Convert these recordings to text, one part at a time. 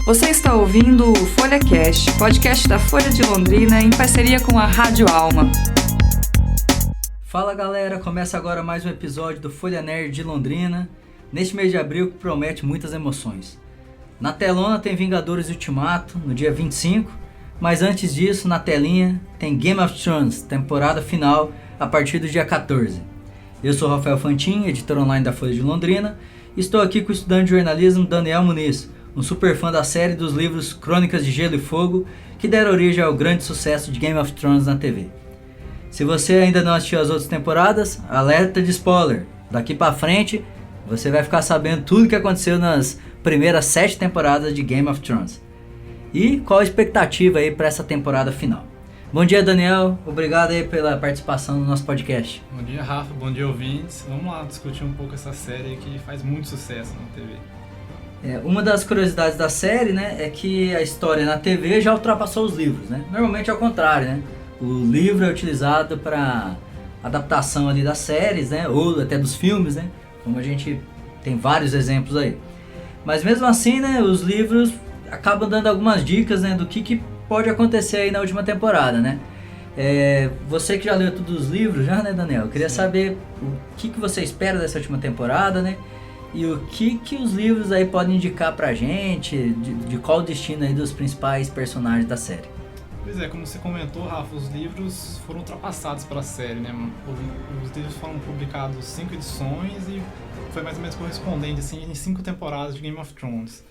Você está ouvindo o FolhaCast, podcast da Folha de Londrina em parceria com a Rádio Alma. Fala galera, começa agora mais um episódio do Folha Nerd de Londrina, neste mês de abril que promete muitas emoções. Na telona tem Vingadores Ultimato, no dia 25, mas antes disso, na telinha, tem Game of Thrones, temporada final, a partir do dia 14. Eu sou Rafael Fantin, editor online da Folha de Londrina, e estou aqui com o estudante de jornalismo Daniel Muniz, um super fã da série dos livros Crônicas de Gelo e Fogo, que deram origem ao grande sucesso de Game of Thrones na TV. Se você ainda não assistiu as outras temporadas, alerta de spoiler. Daqui pra frente, você vai ficar sabendo tudo o que aconteceu nas primeiras 7 temporadas de Game of Thrones. E qual a expectativa aí para essa temporada final? Bom dia, Daniel. Obrigado aí pela participação no nosso podcast. Bom dia, Rafa. Bom dia, ouvintes. Vamos lá discutir um pouco essa série que faz muito sucesso na TV. Uma das curiosidades da série, né, é que a história na TV já ultrapassou os livros, né? Normalmente é o contrário, né? O livro é utilizado para adaptação ali das séries, né? Ou até dos filmes, né? Como a gente tem vários exemplos aí. Mas mesmo assim, né, os livros acabam dando algumas dicas, né, do que pode acontecer aí na última temporada, né? Você que já leu todos os livros já, né, Daniel? Eu queria saber o que você espera dessa última temporada, né? E o que os livros aí podem indicar pra gente, de qual o destino aí dos principais personagens da série. Pois é, como você comentou, Rafa, os livros foram ultrapassados pela série, né? Os livros foram publicados 5 edições e foi mais ou menos correspondente assim, em 5 temporadas de Game of Thrones.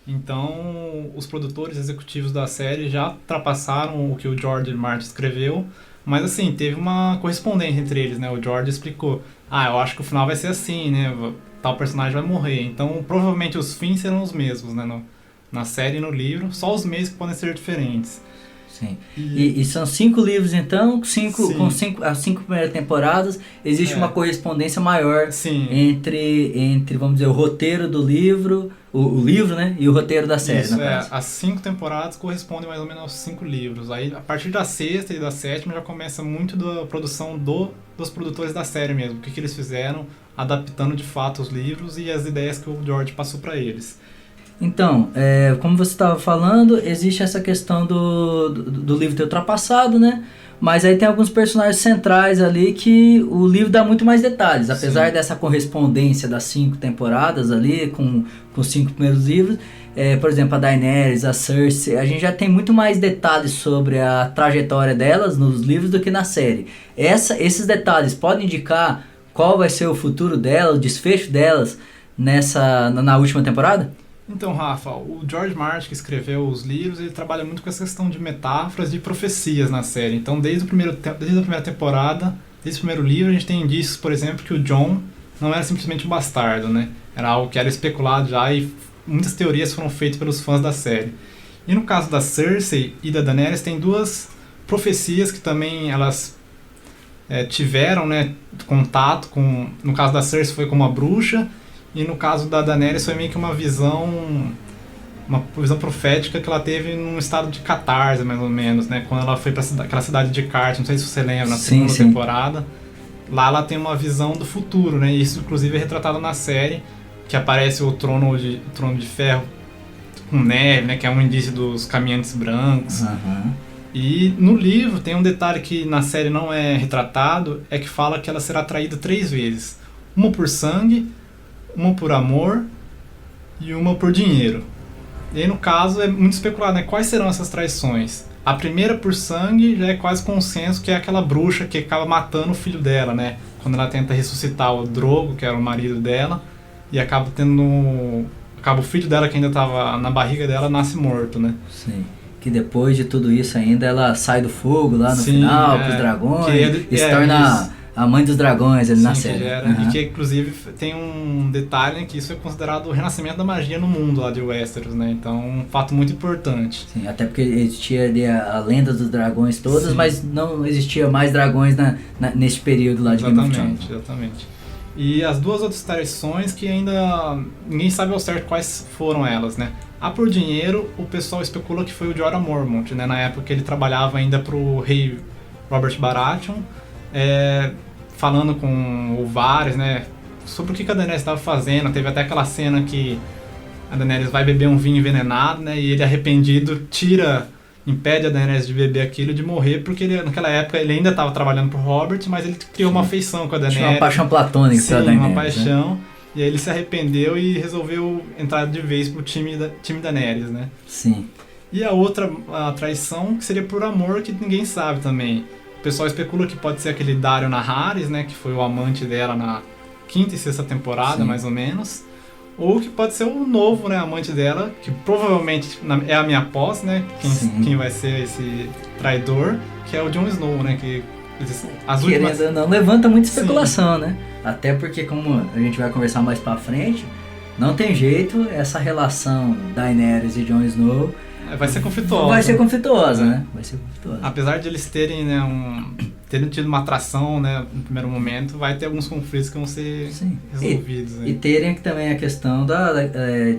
Então, os produtores executivos da série já ultrapassaram o que o George Martin escreveu, mas assim, teve uma correspondência entre eles, né? O George explicou, eu acho que o final vai ser assim, né? Tal personagem vai morrer. Então, provavelmente os fins serão os mesmos, né? Na série e no livro, só os meios que podem ser diferentes. Sim. E são 5 livros, então, com as 5 primeiras temporadas, existe uma correspondência maior entre, vamos dizer, o roteiro do livro, o livro, né, e o roteiro da série. Isso, as 5 temporadas correspondem mais ou menos aos 5 livros. Aí, a partir da 6ª e da 7ª, já começa muito da produção dos produtores da série mesmo. O que eles fizeram, adaptando de fato os livros e as ideias que o George passou para eles. Então, como você estava falando, existe essa questão do livro ter ultrapassado, né? Mas aí tem alguns personagens centrais ali que o livro dá muito mais detalhes. Apesar dessa correspondência das 5 temporadas ali, com os 5 primeiros livros, por exemplo, a Daenerys, a Cersei, a gente já tem muito mais detalhes sobre a trajetória delas nos livros do que na série. Esses detalhes podem indicar qual vai ser o futuro delas, o desfecho delas na última temporada? Então, Rafa, o George Martin, que escreveu os livros, ele trabalha muito com essa questão de metáforas e profecias na série. Então, desde a primeira temporada, desde o primeiro livro, a gente tem indícios, por exemplo, que o Jon não era simplesmente um bastardo, né? Era algo que era especulado já e muitas teorias foram feitas pelos fãs da série. E no caso da Cersei e da Daenerys, tem 2 profecias que também elas tiveram, né, contato com... No caso da Cersei foi com uma bruxa, e no caso da Daenerys foi meio que uma visão profética que ela teve num estado de catarse, mais ou menos, né? Quando ela foi para aquela cidade de Cart, não sei se você lembra, na segunda temporada. Lá ela tem uma visão do futuro, né? Isso, inclusive, é retratado na série, que aparece o trono de ferro com neve, né? Que é um indício dos caminhantes brancos. Uhum. E no livro tem um detalhe que na série não é retratado, é que fala que ela será traída 3 vezes. Uma por sangue, uma por amor e uma por dinheiro. E aí, no caso, é muito especulado, né? Quais serão essas traições? A primeira por sangue já é quase consenso que é aquela bruxa que acaba matando o filho dela, né? Quando ela tenta ressuscitar o Drogo, que era o marido dela, e acaba o filho dela, que ainda estava na barriga dela, nasce morto, né? Sim. Que depois de tudo isso ainda ela sai do fogo lá no final, com os dragões, e se torna a mãe dos dragões ali na série. E que, inclusive, tem um detalhe que isso é considerado o renascimento da magia no mundo lá de Westeros, né? Então, um fato muito importante. Sim, até porque existia ali a lenda dos dragões todas, mas não existia mais dragões nesse período lá de Game of Thrones. Exatamente. E as 2 outras traições que ainda ninguém sabe ao certo quais foram elas, né? A por dinheiro, o pessoal especulou que foi o Jorah Mormont, né? Na época que ele trabalhava ainda pro rei Robert Baratheon, falando com o Varys, né, sobre o que a Daenerys estava fazendo. Teve até aquela cena que a Daenerys vai beber um vinho envenenado, né? E ele arrependido impede a Daenerys de beber aquilo, de morrer, porque naquela época ele ainda estava trabalhando pro Robert, mas ele criou uma afeição com a Daenerys. Tinha uma paixão platônica pela Daenerys. Uma paixão. Né? E aí ele se arrependeu e resolveu entrar de vez pro time Daenerys, né? Sim. E a outra traição que seria por amor, que ninguém sabe também. O pessoal especula que pode ser aquele Daario Naharis, né? Que foi o amante dela na 5ª e 6ª temporada, Sim. mais ou menos. Ou que pode ser o novo, né, amante dela, que provavelmente é a minha aposta, né? Quem vai ser esse traidor, que é o Jon Snow, né? Que as últimas... não levanta muita especulação, Sim. né? Até porque, como a gente vai conversar mais pra frente, não tem jeito, essa relação Daenerys e Jon Snow vai ser conflituosa. Vai ser conflituosa, né? Vai ser conflituosa. Apesar de eles terem, né, terem tido uma atração, né, no primeiro momento, vai ter alguns conflitos que vão ser Sim. resolvidos. E terem também a questão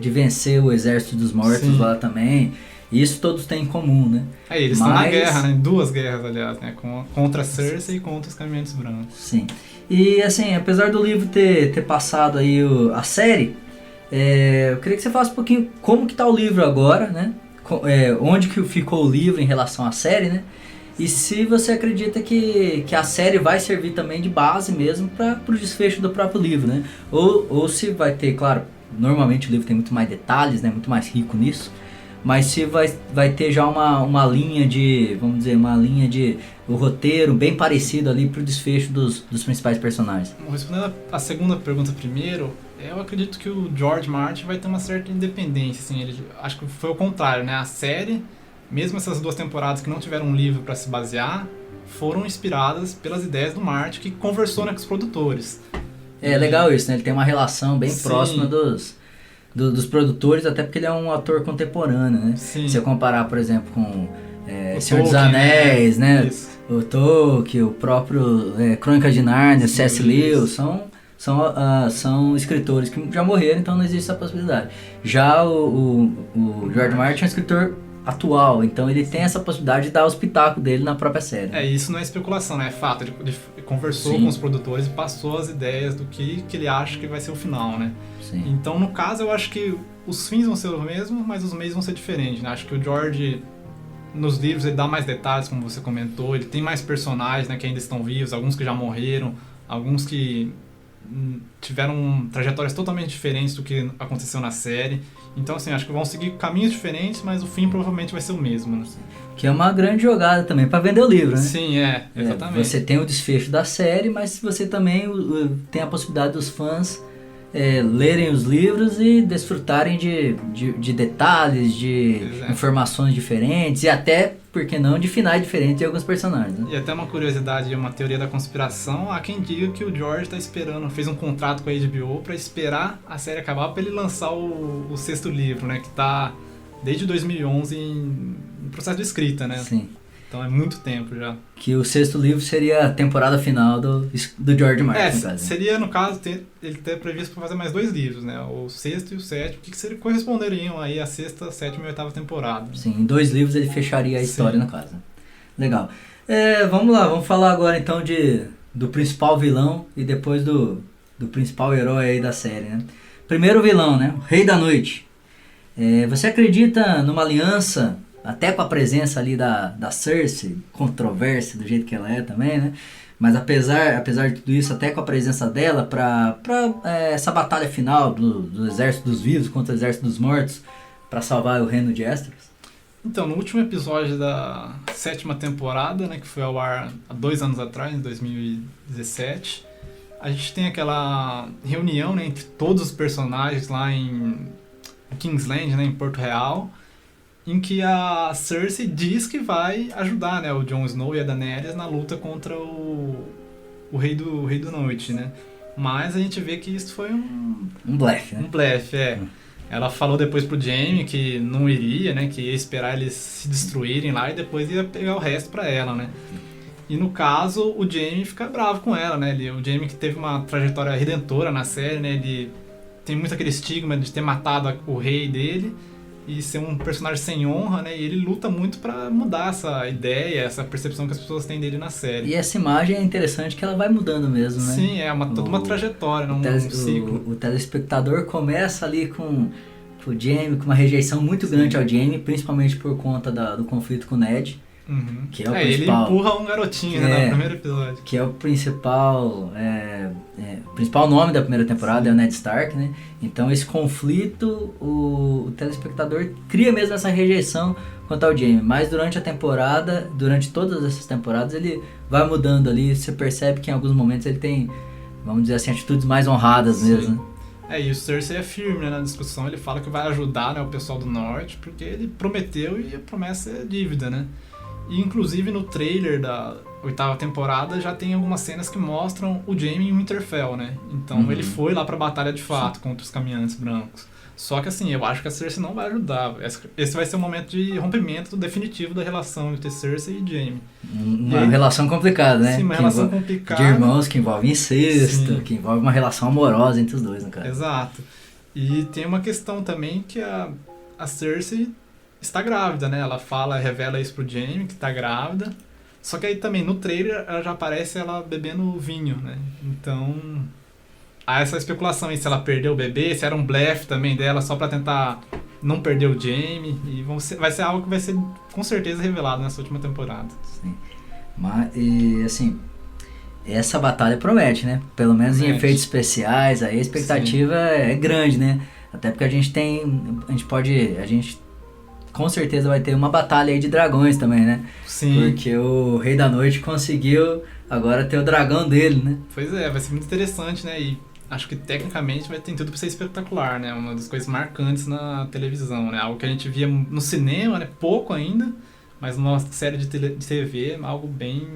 de vencer o exército dos mortos Sim. lá também. Isso todos têm em comum, né? Eles estão na guerra, né? Em 2 guerras, aliás, né? Contra a Cersei e contra os Caminhantes Brancos. Sim. E, assim, apesar do livro ter passado aí a série, eu queria que você falasse um pouquinho como que tá o livro agora, né? Onde que ficou o livro em relação à série, né? E se você acredita que a série vai servir também de base mesmo para o desfecho do próprio livro, né? Ou se vai ter, claro, normalmente o livro tem muito mais detalhes, né? Muito mais rico nisso. Mas se vai ter já uma linha de, vamos dizer, o roteiro bem parecido ali pro desfecho dos principais personagens. Respondendo a segunda pergunta primeiro, eu acredito que o George Martin vai ter uma certa independência, assim, acho que foi o contrário, né? A série, mesmo essas 2 temporadas que não tiveram um livro para se basear, foram inspiradas pelas ideias do Martin, que conversou, né, com os produtores. É legal isso, né? Ele tem uma relação bem Sim. próxima dos produtores, até porque ele é um ator contemporâneo, né? Sim. Se eu comparar, por exemplo, com Senhor Tolkien, dos Anéis, né? Isso. O Tolkien, o próprio Crônica de Nárnia, C.S. Lewis, são escritores que já morreram, então não existe essa possibilidade. Já o George Martin é um escritor atual, então ele tem essa possibilidade de dar o espetáculo dele na própria série. Isso não é especulação, né? É fato. Ele conversou Sim. com os produtores e passou as ideias do que ele acha que vai ser o final, né? Sim. Então, no caso, eu acho que os fins vão ser os mesmos, mas os meios vão ser diferentes, né? Acho que o George, nos livros, ele dá mais detalhes, como você comentou, ele tem mais personagens, né, que ainda estão vivos, alguns que já morreram, alguns que tiveram trajetórias totalmente diferentes do que aconteceu na série. Então, assim, acho que vão seguir caminhos diferentes, mas o fim provavelmente vai ser o mesmo, né? Que é uma grande jogada também para vender o livro, né? Sim, exatamente. Você tem o desfecho da série, mas você também tem a possibilidade dos fãs lerem os livros e desfrutarem de detalhes, de informações diferentes e até, por que não, de finais diferentes de alguns personagens. Né? E até uma curiosidade, uma teoria da conspiração, há quem diga que o George está esperando, fez um contrato com a HBO para esperar a série acabar para ele lançar o 6º livro, né, que está desde 2011 em processo de escrita, né? Sim. Então é muito tempo já. Que o 6º livro seria a temporada final do George Martin, no caso. Seria, no caso, ele ter previsto para fazer mais 2 livros, né? O 6º e o 7º, que corresponderiam aí a 6ª, 7ª e 8ª temporada. Sim, em 2 livros ele fecharia a história, no caso. Legal. Vamos lá, vamos falar agora então do principal vilão e depois do principal herói aí da série, né? Primeiro vilão, né? O Rei da Noite. Você acredita numa aliança, até com a presença ali da Cersei, controvérsia do jeito que ela é também, né? Mas apesar de tudo isso, até com a presença dela pra essa batalha final do exército dos vivos contra o exército dos mortos, para salvar o reino de Westeros? Então, no último episódio da 7ª temporada, né, que foi ao ar há 2 anos atrás, em 2017, a gente tem aquela reunião, né, entre todos os personagens lá em Kingsland, né, em Porto Real, em que a Cersei diz que vai ajudar, né, o Jon Snow e a Daenerys na luta contra o Rei do Noite, né? Mas a gente vê que isso foi um blefe, né? Um blefe, Ela falou depois pro Jaime que não iria, né, que ia esperar eles se destruírem lá e depois ia pegar o resto pra ela, né? E no caso, o Jaime fica bravo com ela, né? O Jaime, que teve uma trajetória redentora na série, né? Ele tem muito aquele estigma de ter matado o rei dele e ser um personagem sem honra, né? E ele luta muito pra mudar essa ideia, essa percepção que as pessoas têm dele na série. E essa imagem é interessante que ela vai mudando mesmo, né? Sim, toda uma trajetória, um ciclo. O telespectador começa ali com pro Jaime, com uma rejeição muito grande ao Jaime, principalmente por conta do conflito com o Ned. Que é o principal, ele empurra um garotinho, né, no primeiro episódio. Que é o principal nome da primeira temporada, é o Ned Stark, né? Então esse conflito, o telespectador cria mesmo essa rejeição quanto ao Jaime. Mas durante a temporada, durante todas essas temporadas, ele vai mudando ali. Você percebe que em alguns momentos ele tem, vamos dizer assim, atitudes mais honradas mesmo. E o Cersei é firme, né, na discussão. Ele fala que vai ajudar, né, o pessoal do norte, porque ele prometeu e a promessa é dívida, né? E inclusive no trailer da 8ª temporada já tem algumas cenas que mostram o Jaime em Winterfell, né? Então ele foi lá pra batalha de fato contra os caminhantes brancos. Só que assim, eu acho que a Cersei não vai ajudar. Esse vai ser um momento de rompimento definitivo da relação entre Cersei e Jaime. Uma relação complicada, né? Sim, uma relação complicada. De irmãos, que envolve incesto, que envolve uma relação amorosa entre os dois, no caso. Exato. E tem uma questão também que a Cersei está grávida, né? Ela revela isso pro Jaime, que tá grávida. Só que aí também, no trailer, ela já aparece ela bebendo vinho, né? Então, há essa especulação aí se ela perdeu o bebê, se era um blefe também dela, só pra tentar não perder o Jaime. E vai ser algo que vai ser, com certeza, revelado nessa última temporada. Sim. Mas, e assim, essa batalha promete, né? Pelo menos em efeitos especiais, aí a expectativa é grande, né? Até porque a gente com certeza vai ter uma batalha aí de dragões também, né? Sim. Porque o Rei da Noite conseguiu agora ter o dragão dele, né? Pois é, vai ser muito interessante, né? E acho que tecnicamente vai ter tudo pra ser espetacular, né? Uma das coisas marcantes na televisão, né? Algo que a gente via no cinema, né? Pouco ainda, mas numa série de TV, algo bem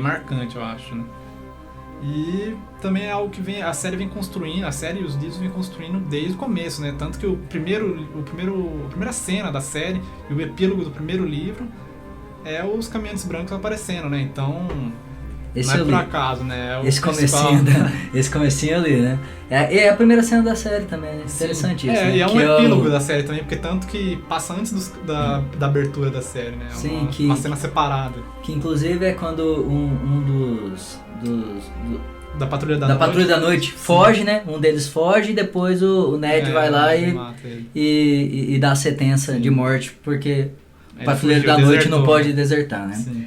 marcante, eu acho, né? E também é algo que a série e os livros vêm construindo desde o começo, né? Tanto que a primeira cena da série e o epílogo do primeiro livro é os caminhantes brancos aparecendo, né? Então, não é por acaso, né? Esse comecinho eu li, né? É a primeira cena da série também, né? Interessante isso. E é um epílogo da série também, porque tanto que passa antes da abertura da série, né? Sim, uma cena separada. Que inclusive é quando um dos da Patrulha da Noite. Patrulha da Noite foge, né? Um deles foge e depois o Ned vai lá e dá a sentença de morte, porque o Patrulheiro da Noite não pode desertar, né? Sim.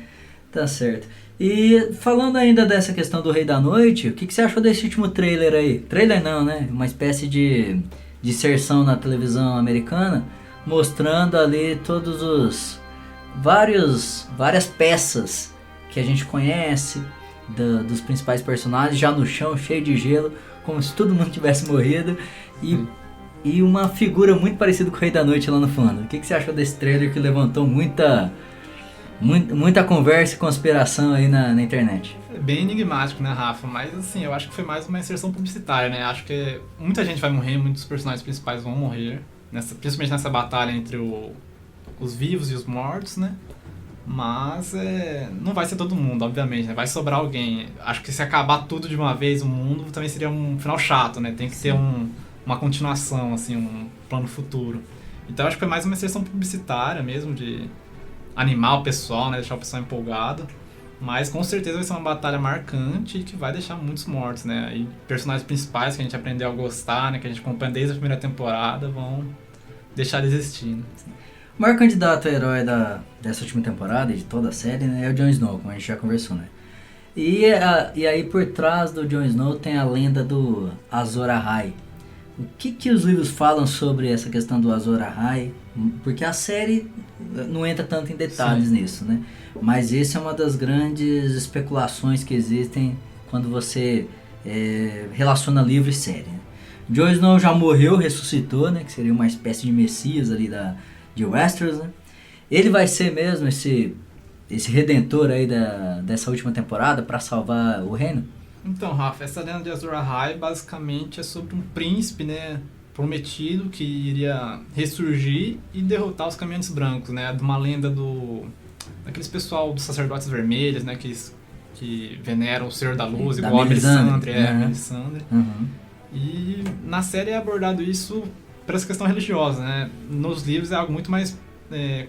Tá certo. E falando ainda dessa questão do Rei da Noite, o que você achou desse último trailer aí? Trailer não, né? Uma espécie de inserção na televisão americana, mostrando ali todos os várias peças que a gente conhece dos principais personagens, já no chão, cheio de gelo, como se todo mundo tivesse morrido, e uma figura muito parecida com o Rei da Noite lá no fundo. O que você achou desse trailer que levantou muita conversa e conspiração aí na internet? É bem enigmático, né, Rafa? Mas assim, eu acho que foi mais uma inserção publicitária, né? Acho que muita gente vai morrer, muitos personagens principais vão morrer, principalmente nessa batalha entre os vivos e os mortos, né? Mas não vai ser todo mundo, obviamente, né? Vai sobrar alguém. Acho que se acabar tudo de uma vez, o mundo também seria um final chato, né? Tem que ter uma continuação, assim, um plano futuro. Então acho que foi mais uma inserção publicitária mesmo, de animar o pessoal, né? Deixar o pessoal empolgado. Mas com certeza vai ser uma batalha marcante e que vai deixar muitos mortos, né? E personagens principais que a gente aprendeu a gostar, né? Que a gente acompanha desde a primeira temporada, vão deixar de existir, né? O maior candidato a herói dessa última temporada e de toda a série, né, é o Jon Snow, como a gente já conversou, né? E aí por trás do Jon Snow tem a lenda do Azor Ahai. O que os livros falam sobre essa questão do Azor Ahai? Porque a série não entra tanto em detalhes nisso, né? Mas essa é uma das grandes especulações que existem quando você relaciona livro e série. Jon Snow já morreu, ressuscitou, né? Que seria uma espécie de messias ali de Westeros, né? Ele vai ser mesmo esse redentor aí dessa última temporada para salvar o reino? Então, Rafa, essa lenda de Azor Ahai basicamente é sobre um príncipe, né, prometido que iria ressurgir e derrotar os Caminhantes Brancos, né? De uma lenda daqueles pessoal dos Sacerdotes Vermelhos, né, que veneram o Senhor da Luz, igual a Melisandre. Melisandre. E na série é abordado isso por essa questão religiosa, né? Nos livros é algo muito mais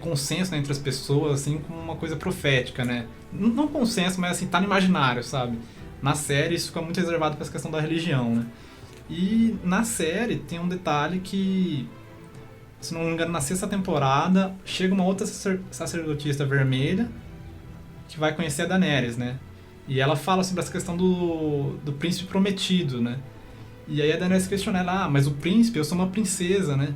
consenso, né, entre as pessoas, assim, como uma coisa profética, né? Não consenso, mas assim, tá no imaginário, sabe? Na série isso fica muito reservado para essa questão da religião, né? E na série tem um detalhe que se não me engano, na 6ª temporada, chega uma outra sacerdotista vermelha que vai conhecer a Daenerys, né? E ela fala sobre essa questão do príncipe prometido, né? E aí a Daenerys questiona ela, mas o príncipe, eu sou uma princesa, né?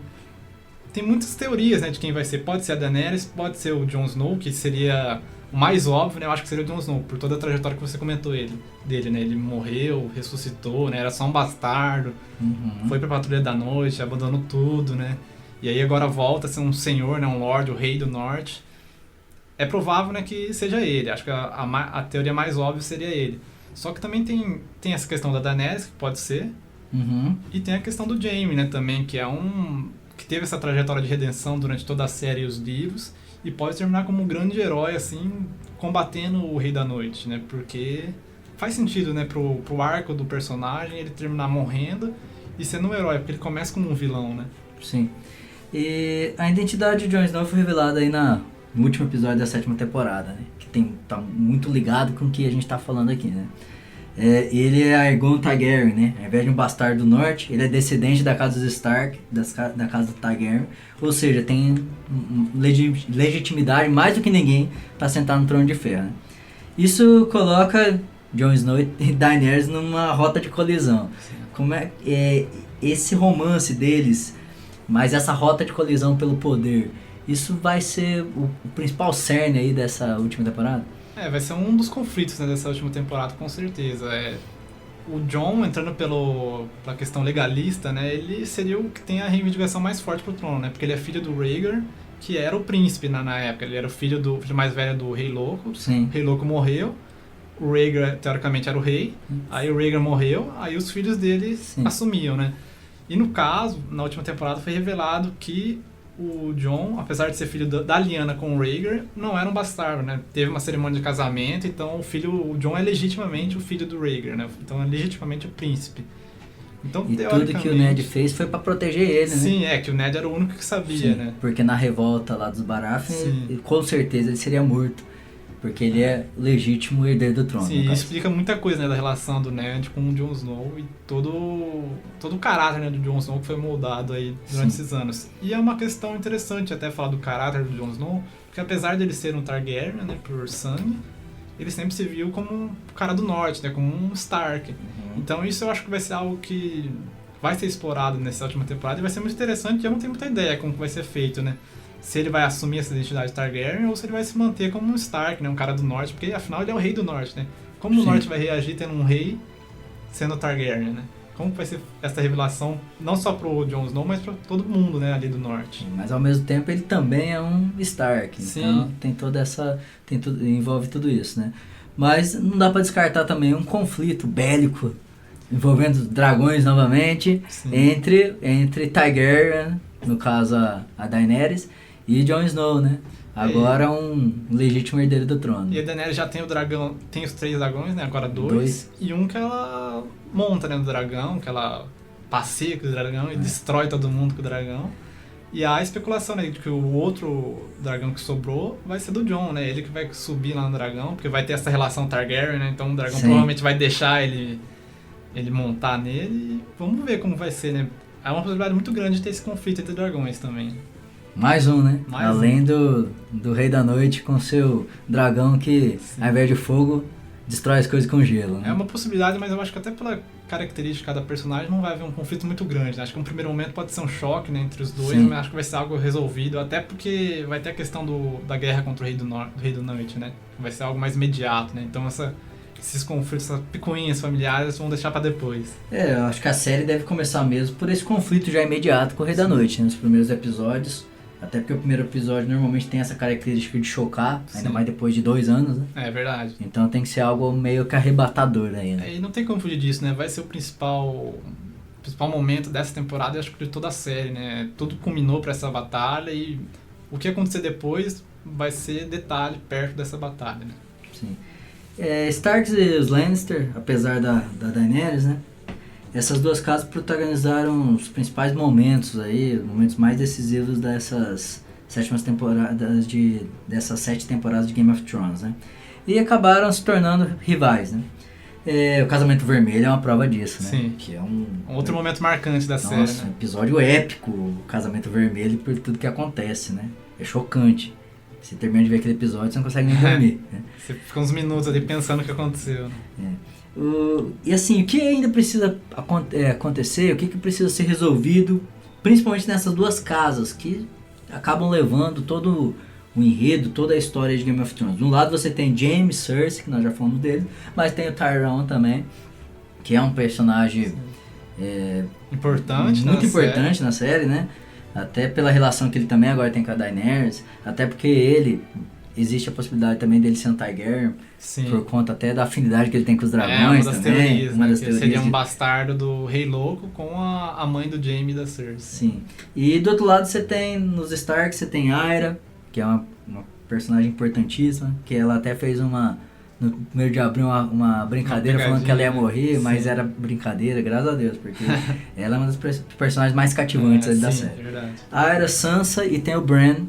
Tem muitas teorias, né, de quem vai ser. Pode ser a Daenerys, pode ser o Jon Snow, que seria o mais óbvio, né? Eu acho que seria o Jon Snow, por toda a trajetória que você comentou dele, né? Ele morreu, ressuscitou, né? Era só um bastardo, foi pra Patrulha da Noite, abandonou tudo, né? E aí agora volta a ser um senhor, né? Um lord, o rei do norte. É provável, né, que seja ele. Acho que a teoria mais óbvia seria ele. Só que também tem essa questão da Daenerys, que pode ser. E tem a questão do Jaime, né, também, que é que teve essa trajetória de redenção durante toda a série e os livros, e pode terminar como um grande herói, assim, combatendo o Rei da Noite, né, porque faz sentido, né, pro arco do personagem ele terminar morrendo e sendo um herói, porque ele começa como um vilão, né. Sim. E a identidade de Jon Snow foi revelada aí no último episódio da 7ª temporada, né, que tá muito ligado com o que a gente tá falando aqui, né. Ele é Aegon Targaryen, né? Ao invés de um bastardo do norte, ele é descendente da casa dos Stark, da casa do Targaryen. Ou seja, tem legitimidade mais do que ninguém para sentar no trono de ferro, né? Isso coloca Jon Snow e Daenerys numa rota de colisão. Como é esse romance deles, mas essa rota de colisão pelo poder, isso vai ser o principal cerne aí dessa última temporada? Vai ser um dos conflitos, né, dessa última temporada, com certeza. O Jon, entrando pela questão legalista, né, ele seria o que tem a reivindicação mais forte pro trono, né, porque ele é filho do Rhaegar, que era o príncipe na época. Ele era o filho mais velho do Rei Louco. Sim. O Rei Louco morreu, o Rhaegar, teoricamente, era o rei, aí o Rhaegar morreu, aí os filhos dele assumiam, né. E no caso, na última temporada, foi revelado que o Jon, apesar de ser filho da Lyanna com o Rhaegar, não era um bastardo, né? Teve uma cerimônia de casamento, então o Jon é legitimamente o filho do Rhaegar, né? Então é legitimamente o príncipe. Então, e tudo que o Ned fez foi pra proteger ele, né? Sim, que o Ned era o único que sabia, né? Porque na revolta lá dos Baratheon, com certeza ele seria morto. Porque ele é legítimo herdeiro do trono. Sim, isso explica muita coisa, né, da relação do Ned com o Jon Snow e todo o caráter, né, do Jon Snow que foi moldado aí durante esses anos. E é uma questão interessante até falar do caráter do Jon Snow, porque apesar de ele ser um Targaryen, né, por sangue, ele sempre se viu como um cara do norte, né, como um Stark. Então isso eu acho que vai ser algo que vai ser explorado nessa última temporada e vai ser muito interessante, e eu não tenho muita ideia como que vai ser feito, né. Se ele vai assumir essa identidade Targaryen ou se ele vai se manter como um Stark, né? Um cara do norte, porque afinal ele é o rei do norte, né? Como o norte vai reagir tendo um rei sendo Targaryen, né? Como vai ser essa revelação, não só pro Jon Snow, mas pra todo mundo, né, ali do norte. Mas ao mesmo tempo ele também é um Stark, então tem toda essa... envolve tudo isso, né? Mas não dá pra descartar também um conflito bélico envolvendo dragões novamente entre Targaryen, no caso a Daenerys, e Jon Snow, né? Agora um legítimo herdeiro do trono. E a Daenerys já tem o dragão, tem os 3 dragões, né? Agora 2. E um que ela monta, né, no dragão, que ela passeia com o dragão e destrói todo mundo com o dragão. E há a especulação, né, de que o outro dragão que sobrou vai ser do Jon, né? Ele que vai subir lá no dragão, porque vai ter essa relação Targaryen, né? Então o dragão provavelmente vai deixar ele montar nele. E vamos ver como vai ser, né? Há uma possibilidade muito grande de ter esse conflito entre dragões também. Mais um, né? Além do Rei da Noite com seu dragão que, ao invés de fogo, destrói as coisas com gelo. Né? É uma possibilidade, mas eu acho que até pela característica de cada personagem não vai haver um conflito muito grande. Né? Acho que no primeiro momento pode ser um choque, né, entre os dois, mas acho que vai ser algo resolvido, até porque vai ter a questão da guerra contra o Rei da Noite, né? Vai ser algo mais imediato, né? Então esses conflitos, essas picuinhas familiares vão deixar pra depois. Eu acho que a série deve começar mesmo por esse conflito já imediato com o Rei da Noite, né? Nos primeiros episódios. Até porque o primeiro episódio normalmente tem essa característica de chocar, ainda mais depois de 2 anos, né? É verdade. Então tem que ser algo meio que arrebatador aí, né? E não tem como fugir disso, né? Vai ser o principal momento dessa temporada e acho que de toda a série, né? Tudo culminou pra essa batalha e o que acontecer depois vai ser detalhe perto dessa batalha, né? Sim. Starks e os Lannister, apesar da Daenerys, né? Essas duas casas protagonizaram os principais momentos aí, os momentos mais decisivos dessas 7 temporadas de Game of Thrones, né? E acabaram se tornando rivais, né? O Casamento Vermelho é uma prova disso, né? Sim. Que é Um outro momento marcante da série, Nossa, um né? episódio épico, o Casamento Vermelho, por tudo que acontece, né? É chocante. Você termina de ver aquele episódio, você não consegue nem dormir, né? Você fica uns minutos ali pensando o que aconteceu. E assim, o que ainda precisa acontecer, o que precisa ser resolvido, principalmente nessas duas casas que acabam levando todo o enredo, toda a história de Game of Thrones. De um lado você tem Jaime e Cersei, que nós já falamos dele, mas tem o Tyrone também, que é um personagem Importante, muito importante na série, né? Até pela relação que ele também agora tem com a Daenerys, até porque existe a possibilidade também dele ser um Targaryen, Sim. por conta até da afinidade que ele tem com os dragões uma das também. teorias, Uma né? das Que teorias seria um bastardo do Rei Louco com a mãe do Jaime e da Cersei. Sim. E do outro lado você tem, nos Stark, você tem Arya, que é uma personagem importantíssima, que ela até fez no primeiro de abril uma brincadeira falando que ela ia morrer, mas era brincadeira, graças a Deus, porque ela é uma das personagens mais cativantes ali da série. É verdade. Arya, Sansa e tem o Bran,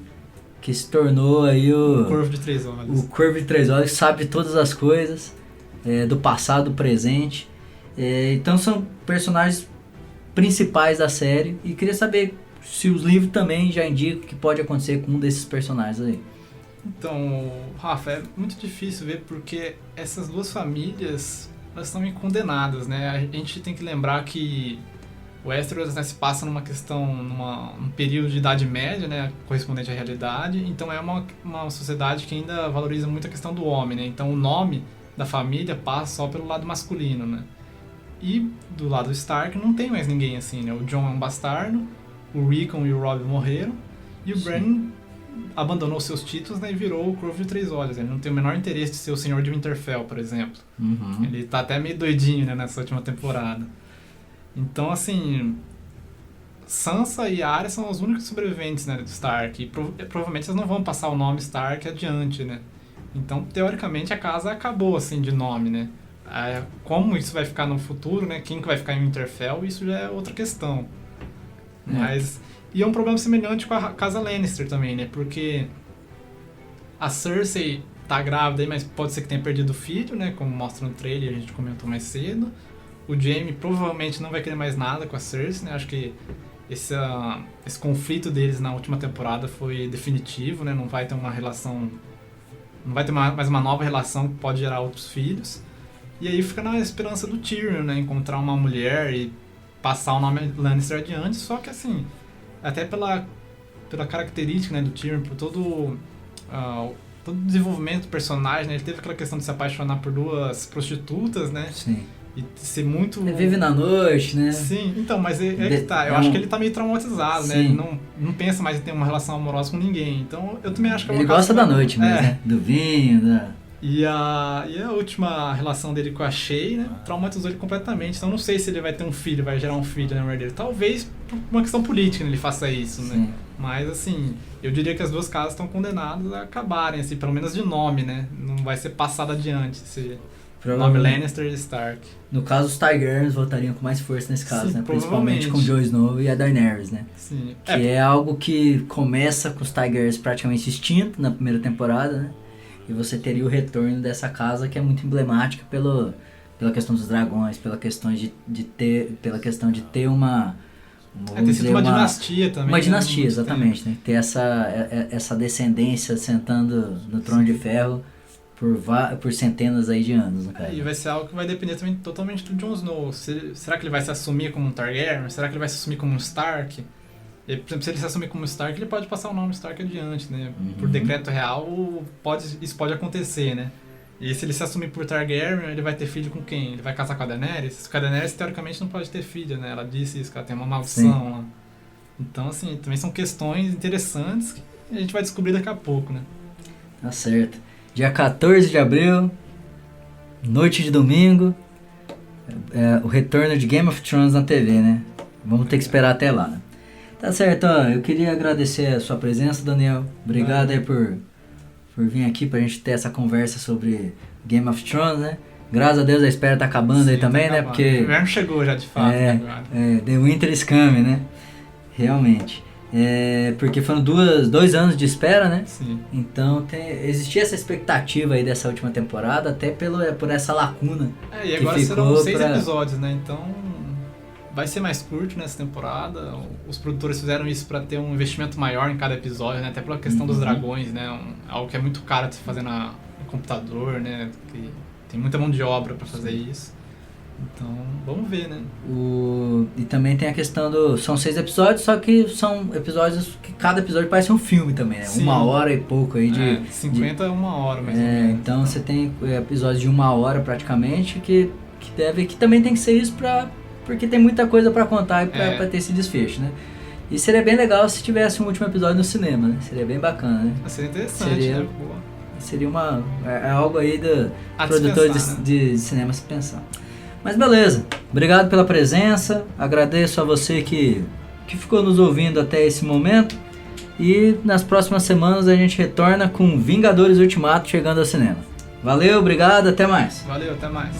que se tornou aí o Corvo de Três Olhos. O Corvo de Três Olhos, sabe todas as coisas, do passado, do presente. Então são personagens principais da série e queria saber se os livros também já indicam o que pode acontecer com um desses personagens aí. Então, Rafa, é muito difícil ver porque essas duas famílias, elas estão meio condenadas, né? A gente tem que lembrar que o Westeros, né, se passa num período de Idade Média, né, correspondente à realidade, então é uma sociedade que ainda valoriza muito a questão do homem, né? Então o nome da família passa só pelo lado masculino, né? E do lado Stark não tem mais ninguém assim, né? O Jon é um bastardo, o Rickon e o Robb morreram, e o Bran abandonou seus títulos, né, e virou o Corvo de Três Olhos. Ele não tem o menor interesse de ser o Senhor de Winterfell, por exemplo. Uhum. Ele tá até meio doidinho, né, nessa última temporada. Então, assim, Sansa e Arya são os únicos sobreviventes, né, do Stark. E provavelmente eles não vão passar o nome Stark adiante, né. Então, teoricamente, a casa acabou, assim, de nome, né. Como isso vai ficar no futuro, né, quem que vai ficar em Winterfell, isso já é outra questão. Mas... E é um problema semelhante com a casa Lannister também, né? Porque a Cersei tá grávida aí, mas pode ser que tenha perdido o filho, né? Como mostra no trailer, a gente comentou mais cedo. O Jaime provavelmente não vai querer mais nada com a Cersei, né? Acho que esse conflito deles na última temporada foi definitivo, né? Não vai ter uma relação... Não vai ter mais uma nova relação que pode gerar outros filhos. E aí fica na esperança do Tyrion, né? Encontrar uma mulher e passar o nome Lannister adiante, só que assim... Até pela característica, né, do Tyrion, por todo o desenvolvimento do personagem, né, ele teve aquela questão de se apaixonar por duas prostitutas, né? Sim. E ser muito... Ele vive na noite, né? Sim, então, mas que tá. Eu acho que ele tá meio traumatizado, né? Ele não pensa mais em ter uma relação amorosa com ninguém. Então, eu também acho que é uma Ele gosta da noite mesmo, né? Do vinho, E a última relação dele com a Shae, né, traumatizou ele completamente. Então não sei se ele vai ter um filho, vai gerar um filho na mulher dele. Talvez por uma questão política, né, ele faça isso, né? Sim. Mas assim, eu diria que as duas casas estão condenadas a acabarem, assim, pelo menos de nome, né? Não vai ser passado adiante esse nome Lannister e Stark. No caso, os Targaryens voltariam com mais força nesse caso, Sim, né? Principalmente com o Jon Snow e a Daenerys, né? Sim. Que é algo que começa com os Targaryens praticamente extintos na primeira temporada, né? E você teria o retorno dessa casa que é muito emblemática pela questão dos dragões, pela questão de ter uma... ter sido uma dinastia também. Uma dinastia, exatamente, né? Ter essa descendência sentando no trono de ferro por centenas aí de anos, né, E vai ser algo que vai depender também totalmente do Jon Snow. Será que ele vai se assumir como um Targaryen? Será que ele vai se assumir como um Stark? E, por exemplo, se ele se assumir como Stark, ele pode passar o nome Stark adiante, né? Uhum. Por decreto real, isso pode acontecer, né? E se ele se assumir por Targaryen, ele vai ter filho com quem? Ele vai casar com a Daenerys? Com a Daenerys, teoricamente, não pode ter filho, né? Ela disse isso, que ela tem uma maldição lá. Então, assim, também são questões interessantes que a gente vai descobrir daqui a pouco, né? Tá certo. Dia 14 de abril, noite de domingo, o retorno de Game of Thrones na TV, né? Vamos ter que esperar até lá, né? Tá certo, ó, eu queria agradecer a sua presença, Daniel. Obrigado aí por vir aqui pra gente ter essa conversa sobre Game of Thrones, né? Graças a Deus a espera tá acabando. Sim, aí também, né? Porque o inverno chegou já de fato. The Winter is coming, né? Realmente. Porque foram 2 anos de espera, né? Sim. Então existia essa expectativa aí dessa última temporada, até por essa lacuna. E agora serão 6 episódios, né? Então vai ser mais curto nessa temporada. Os produtores fizeram isso para ter um investimento maior em cada episódio, né? Até pela questão dos dragões, né? Algo que é muito caro de se fazer no computador, né? Que tem muita mão de obra para fazer isso. Então, vamos ver, né? E também tem a questão são 6 episódios, só que são episódios que cada episódio parece um filme também, né? Sim. 1 hora e pouco aí de... 50 a 1 hora, mais ou menos. Então você tem episódios de 1 hora praticamente, que também tem que ser isso porque tem muita coisa pra contar e pra ter esse desfecho, né? E seria bem legal se tivesse um último episódio no cinema, né? Seria bem bacana, né? Seria interessante, né? Boa. Seria algo aí do produtor de cinema se pensar. Mas beleza, obrigado pela presença, agradeço a você que ficou nos ouvindo até esse momento e nas próximas semanas a gente retorna com Vingadores Ultimato chegando ao cinema. Valeu, obrigado, até mais. Valeu, até mais.